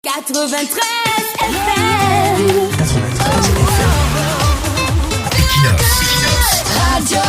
93 FM. Radio.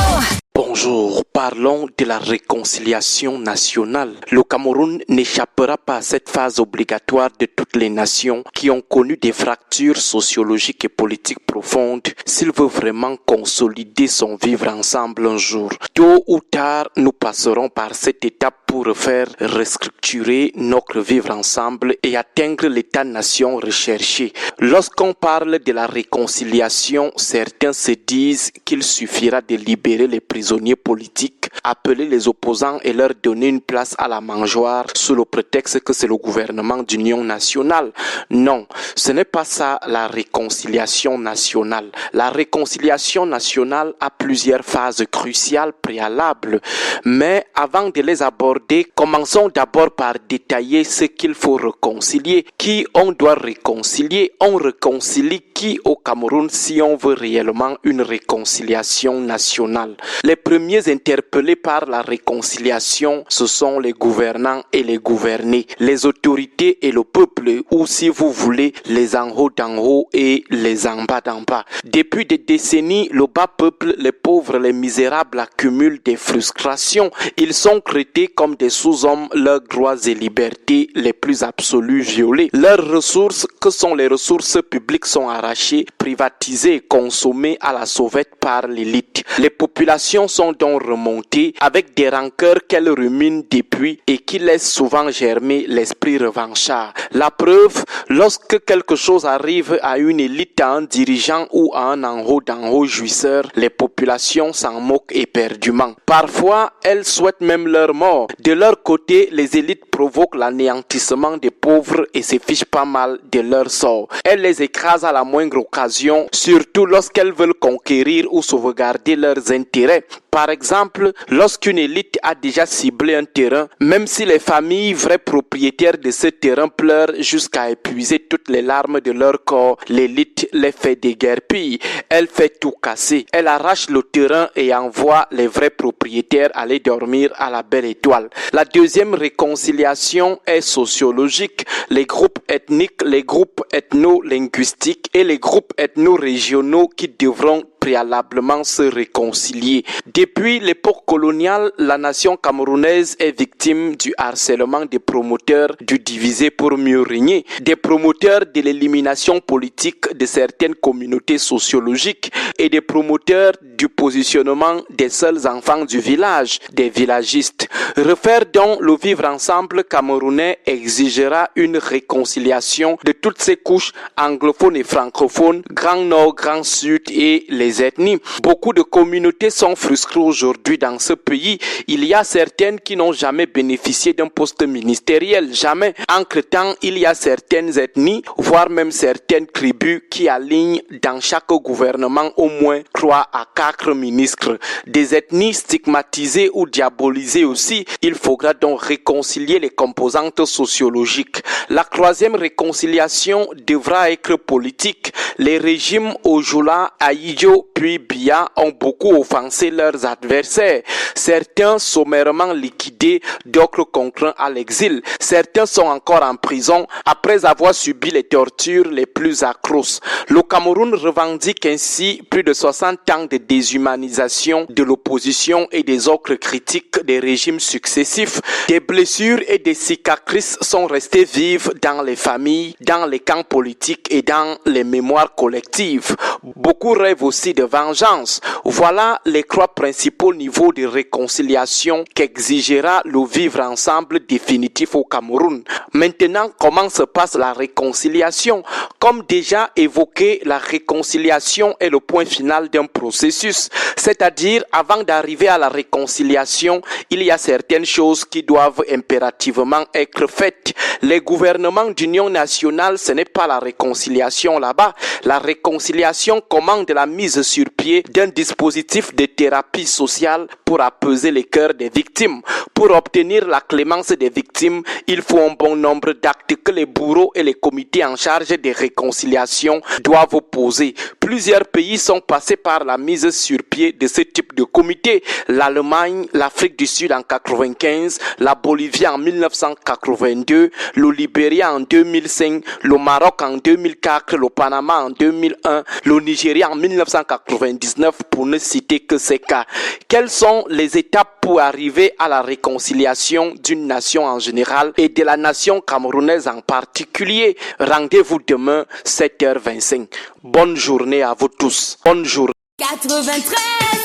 Bonjour, parlons de la réconciliation nationale. Le Cameroun n'échappera pas à cette phase obligatoire de toutes les nations qui ont connu des fractures sociologiques et politiques profondes s'il veut vraiment consolider son vivre ensemble un jour. Tôt ou tard, nous passerons par cette étape pour faire restructurer notre vivre ensemble et atteindre l'état-nation recherché. Lorsqu'on parle de la réconciliation, certains se disent qu'il suffira de libérer les prisonniers politiques, appeler les opposants et leur donner une place à la mangeoire sous le prétexte que c'est le gouvernement d'union nationale. Non, ce n'est pas ça la réconciliation nationale. La réconciliation nationale a plusieurs phases cruciales préalables, mais avant de les aborder, commençons d'abord par détailler ce qu'il faut réconcilier. Qui on doit réconcilier? On réconcilie qui au Cameroun si on veut réellement une réconciliation nationale? Les premiers interpellés par la réconciliation, ce sont les gouvernants et les gouvernés, les autorités et le peuple, ou si vous voulez, les en haut d'en haut et les en bas d'en bas. Depuis des décennies, le bas peuple, les pauvres, les misérables accumulent des frustrations. Ils sont traités comme des sous-hommes, leurs droits et libertés les plus absolus violés. Leurs ressources, que sont les ressources publiques, sont arrachées, privatisées et consommées à la sauvette par l'élite. Les populations sont donc remontées avec des rancœurs qu'elles ruminent depuis et qui laissent souvent germer l'esprit revanchard. La preuve, lorsque quelque chose arrive à une élite, à un dirigeant ou à un en haut d'en haut jouisseur, les populations s'en moquent éperdument. Parfois, elles souhaitent même leur mort. De leur côté, les élites provoquent l'anéantissement des pauvres et se fichent pas mal de leur sort. Elles les écrasent à la moindre occasion, surtout lorsqu'elles veulent conquérir ou sauvegarder leurs intérêts. Par exemple, lorsqu'une élite a déjà ciblé un terrain, même si les familles vrais propriétaires de ce terrain pleurent jusqu'à épuiser toutes les larmes de leur corps, l'élite les fait déguerpir. Elle fait tout casser. Elle arrache le terrain et envoie les vrais propriétaires aller dormir à la belle étoile. La deuxième réconciliation est sociologique. Les groupes ethniques, les groupes ethno-linguistiques et les groupes ethno-régionaux qui devront préalablement se réconcilier. Depuis l'époque coloniale, la nation camerounaise est victime du harcèlement des promoteurs du diviser pour mieux régner, des promoteurs de l'élimination politique de certaines communautés sociologiques et des promoteurs du positionnement des seuls enfants du village, des villagistes. Refaire donc le vivre ensemble camerounais exigera une réconciliation de toutes ces couches anglophones et francophones, Grand Nord, Grand Sud et les ethnies. Beaucoup de communautés sont frustrées aujourd'hui dans ce pays. Il y a certaines qui n'ont jamais bénéficié d'un poste ministériel, jamais. Entre-temps, il y a certaines ethnies, voire même certaines tribus qui alignent dans chaque gouvernement au moins 3 à 4 ministres. Des ethnies stigmatisées ou diabolisées aussi. Il faudra donc réconcilier les composantes sociologiques. La troisième réconciliation devra être politique. Les régimes Ojula, Aïdjo, puis Biya ont beaucoup offensé leurs adversaires. Certains sommairement liquidés, d'autres contraints à l'exil. Certains sont encore en prison après avoir subi les tortures les plus atroces. Le Cameroun revendique ainsi plus de 60 ans de déshumanisation de l'opposition et des autres critiques des régimes successifs. Des blessures et des cicatrices sont restées vives dans les familles, dans les camps politiques et dans les mémoires collectives. Beaucoup rêvent aussi de vengeance. Voilà les 3 principaux niveaux de réconciliation qu'exigera le vivre ensemble définitif au Cameroun. Maintenant, comment se passe la réconciliation? Comme déjà évoqué, la réconciliation est le point final d'un processus. C'est-à-dire, avant d'arriver à la réconciliation, il y a certaines choses qui doivent impérativement être faites. Les gouvernements d'union nationale, ce n'est pas la réconciliation là-bas. La réconciliation Nation commande la mise sur pied d'un dispositif de thérapie sociale pour apaiser les cœurs des victimes. Pour obtenir la clémence des victimes, il faut un bon nombre d'actes que les bourreaux et les comités en charge des réconciliations doivent poser. Plusieurs pays sont passés par la mise sur pied de ce type de comité. L'Allemagne, l'Afrique du Sud en 1995, la Bolivie en 1982, le Libéria en 2005, le Maroc en 2004, le Panama en 2001, le Nigeria en 1999 pour ne citer que ces cas. Quelles sont les étapes pour arriver à la réconciliation d'une nation en général et de la nation camerounaise en particulier? Rendez-vous demain 7h25. Bonne journée à vous tous. Bonne journée. 93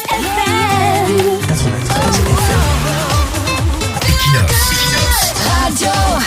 FM. 93 FM. Equinox. Radio.